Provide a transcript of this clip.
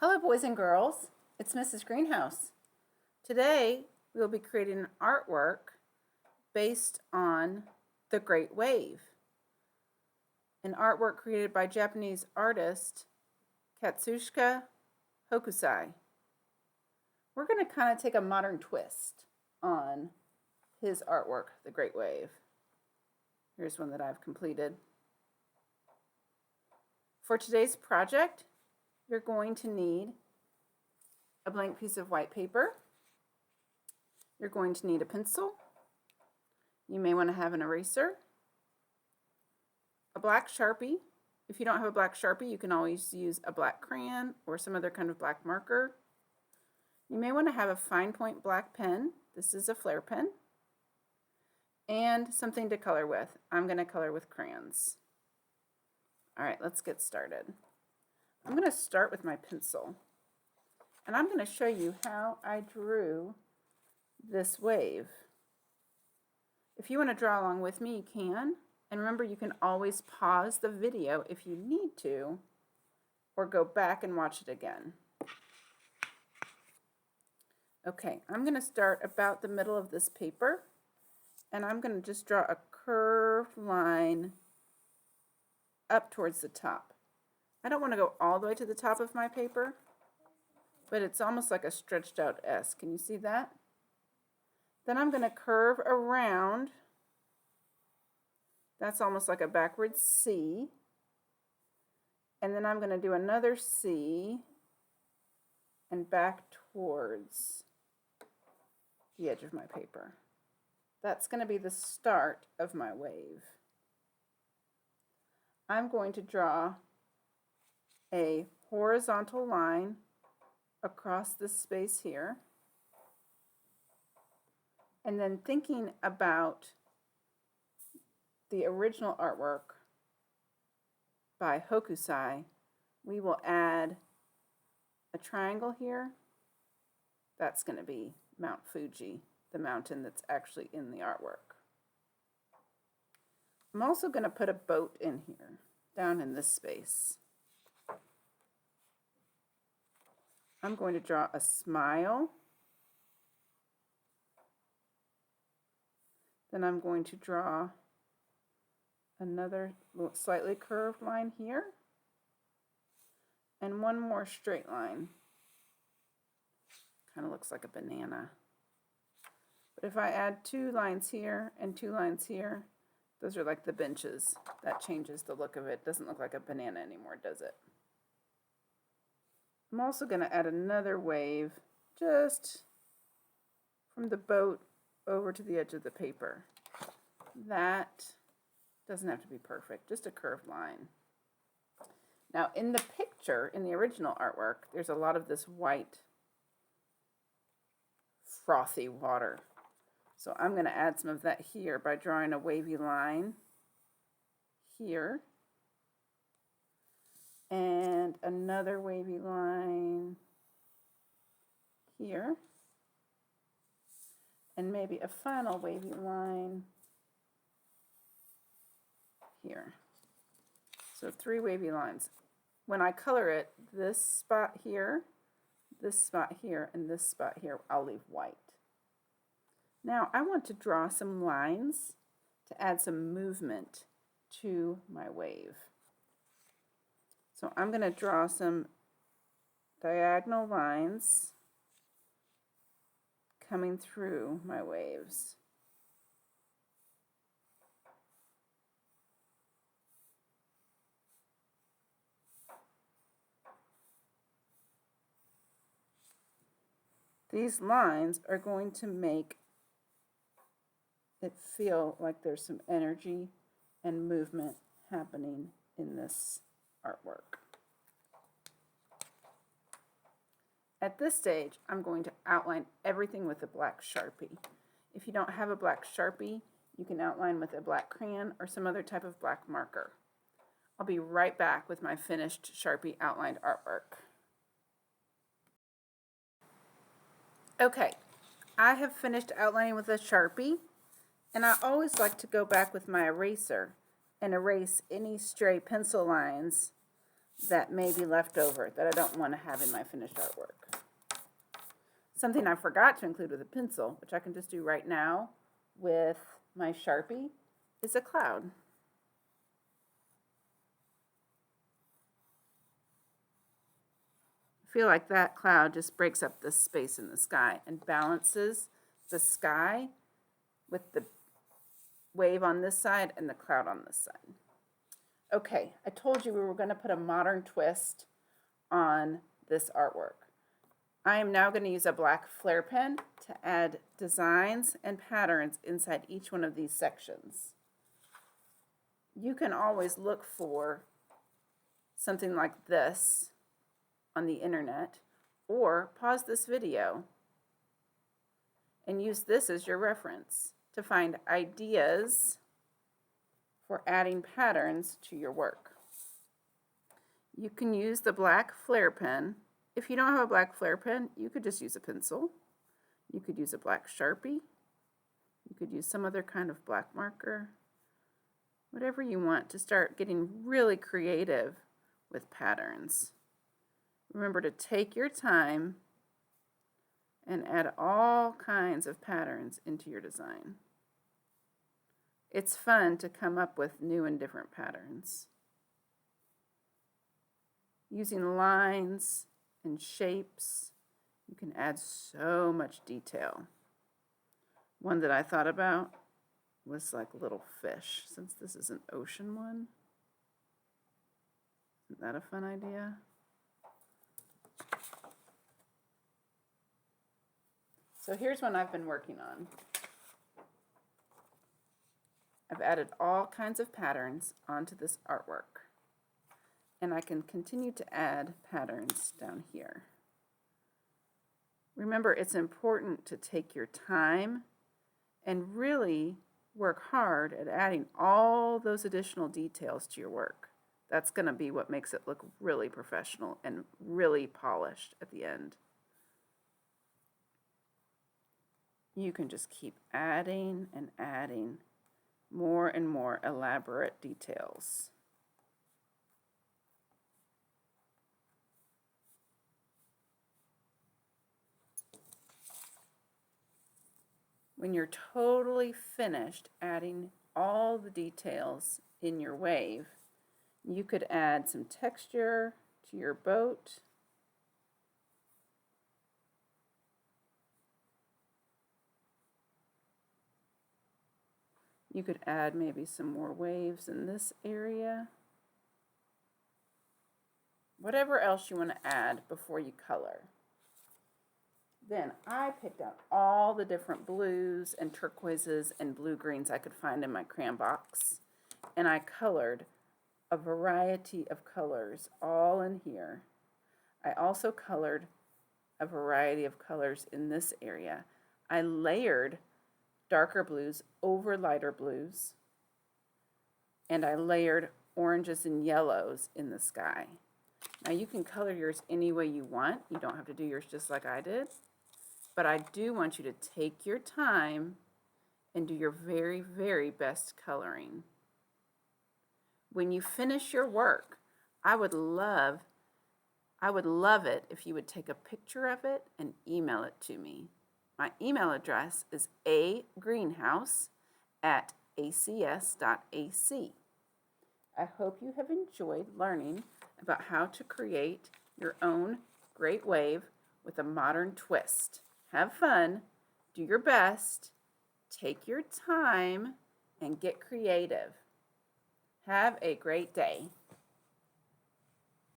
Hello boys and girls, it's Mrs. Greenhouse. Today we will be creating an artwork based on the Great Wave, an artwork created by Japanese artist Katsushika Hokusai. We're going to kind of take a modern twist on his artwork, the Great Wave. Here's one that I've completed. For today's project, you're going to need a blank piece of white paper. You're going to need a pencil. You may want to have an eraser, a black Sharpie. If you don't have a black Sharpie, you can always use a black crayon or some other kind of black marker. You may want to have a fine point black pen. This is a flare pen. And something to color with. I'm going to color with crayons. All right, let's get started. I'm going to start with my pencil, and I'm going to show you how I drew this wave. If you want to draw along with me, you can. And remember, you can always pause the video if you need to, or go back and watch it again. Okay, I'm going to start about the middle of this paper, and I'm going to just draw a curved line up towards the top. I don't want to go all the way to the top of my paper, but it's almost like a stretched out S. Can you see that? Then I'm going to curve around. That's almost like a backwards C. And then I'm going to do another C and back towards the edge of my paper. That's going to be the start of my wave. I'm going to draw a horizontal line across this space here, and then thinking about the original artwork by Hokusai, we will add a triangle here. That's going to be Mount Fuji, the mountain that's actually in the artwork. I'm also going to put a boat in here, down in this space. I'm going to draw a smile. Then I'm going to draw another slightly curved line here. And one more straight line. Kind of looks like a banana. But if I add 2 lines here and 2 lines here, those are like the benches. That changes the look of it. Doesn't look like a banana anymore, does it? I'm also going to add another wave just from the boat over to the edge of the paper. That doesn't have to be perfect, just a curved line. Now in the picture, in the original artwork, there's a lot of this white frothy water. So I'm going to add some of that here by drawing a wavy line here. And another wavy line here. And maybe a final wavy line here. So 3 wavy lines. When I color it, this spot here, and this spot here, I'll leave white. Now I want to draw some lines to add some movement to my wave. So I'm going to draw some diagonal lines coming through my waves. These lines are going to make it feel like there's some energy and movement happening in this artwork. At this stage, I'm going to outline everything with a black Sharpie. If you don't have a black Sharpie, you can outline with a black crayon or some other type of black marker. I'll be right back with my finished Sharpie outlined artwork. Okay, I have finished outlining with a Sharpie, and I always like to go back with my eraser and erase any stray pencil lines that may be left over that I don't want to have in my finished artwork. Something I forgot to include with a pencil, which I can just do right now with my Sharpie, is a cloud. I feel like that cloud just breaks up the space in the sky and balances the sky with the wave on this side and the cloud on this side. Okay, I told you we were going to put a modern twist on this artwork. I am now going to use a black flare pen to add designs and patterns inside each one of these sections. You can always look for something like this on the internet, or pause this video and use this as your reference to find ideas for adding patterns to your work. You can use the black flare pen. If you don't have a black flare pen, you could just use a pencil. You could use a black Sharpie. You could use some other kind of black marker. Whatever you want to start getting really creative with patterns. Remember to take your time and add all kinds of patterns into your design. It's fun to come up with new and different patterns. Using lines and shapes, you can add so much detail. One that I thought about was like a little fish, since this is an ocean one. Isn't that a fun idea? So here's one I've been working on. I've added all kinds of patterns onto this artwork. And I can continue to add patterns down here. Remember, it's important to take your time and really work hard at adding all those additional details to your work. That's going to be what makes it look really professional and really polished at the end. You can just keep adding and adding more and more elaborate details. When you're totally finished adding all the details in your wave, you could add some texture to your boat. You could add maybe some more waves in this area. Whatever else you want to add before you color. Then I picked out all the different blues and turquoises and blue-greens I could find in my crayon box. And I colored a variety of colors all in here. I also colored a variety of colors in this area. I layered darker blues over lighter blues. And I layered oranges and yellows in the sky. Now you can color yours any way you want. You don't have to do yours just like I did. But I do want you to take your time and do your very, very best coloring. When you finish your work, I would love it if you would take a picture of it and email it to me. My email address is agreenhouse@acs.ac. I hope you have enjoyed learning about how to create your own great wave with a modern twist. Have fun, do your best, take your time, and get creative. Have a great day.